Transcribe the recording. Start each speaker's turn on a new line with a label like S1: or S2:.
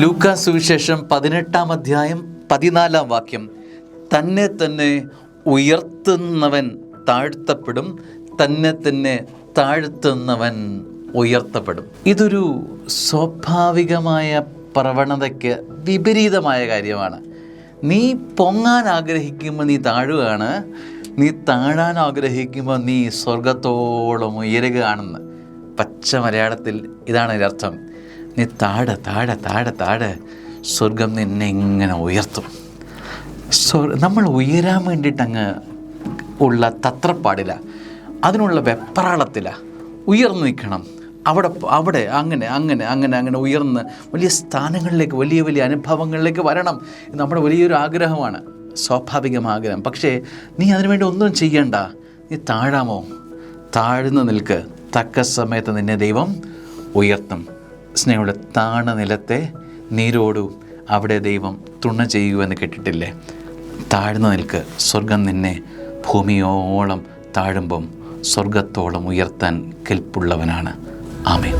S1: ലൂക്കാ സുവിശേഷം 18-ാം അധ്യായം 14-ാം വാക്യം. തന്നെ തന്നെ ഉയർത്തുന്നവൻ താഴ്ത്തപ്പെടും, തന്നെ തന്നെ താഴ്ത്തുന്നവൻ ഉയർത്തപ്പെടും. ഇതൊരു സ്വാഭാവികമായ പ്രവണതയ്ക്ക് വിപരീതമായ കാര്യമാണ്. നീ പൊങ്ങാൻ ആഗ്രഹിക്കുമ്പോൾ നീ താഴുകയാണ്, നീ താഴാൻ ആഗ്രഹിക്കുമ്പോൾ നീ സ്വർഗത്തോളം ഉയരുകയാണെന്ന്. പച്ച മലയാളത്തിൽ ഇതാണ് ഇതിനർത്ഥം. നീ താഴെ താഴെ താഴെ താഴെ, സ്വർഗം നിന്നെ ഇങ്ങനെ ഉയർത്തും. നമ്മൾ ഉയരാൻ വേണ്ടിയിട്ടങ്ങ് ഉള്ള തത്രപ്പാടില്ല, അതിനുള്ള വെപ്രാളത്തില്ല. ഉയർന്നു നിൽക്കണം, അവിടെ അങ്ങനെ അങ്ങനെ അങ്ങനെ അങ്ങനെ ഉയർന്ന് വലിയ സ്ഥാനങ്ങളിലേക്ക്, വലിയ വലിയ അനുഭവങ്ങളിലേക്ക് വരണം. നമ്മുടെ വലിയൊരു ആഗ്രഹമാണ്, സ്വാഭാവികം ആഗ്രഹം. പക്ഷേ നീ അതിനുവേണ്ടി ഒന്നും ചെയ്യണ്ട. നീ താഴാമോ? താഴ്ന്നു നിൽക്ക്, തക്ക സമയത്ത് നിന്നെ ദൈവം ഉയർത്തും. സ്നേഹമുള്ള താണ നിലത്തെ നീരോടും അവിടെ ദൈവം തുണ ചെയ്യുമെന്ന് കേട്ടിട്ടില്ലേ? താഴ്ന്നു നിൽക്ക്, സ്വർഗം നിന്നെ ഭൂമിയോളം താഴുമ്പം സ്വർഗത്തോളം ഉയർത്താൻ കെൽപ്പുള്ളവനാണ്. ആമേൻ.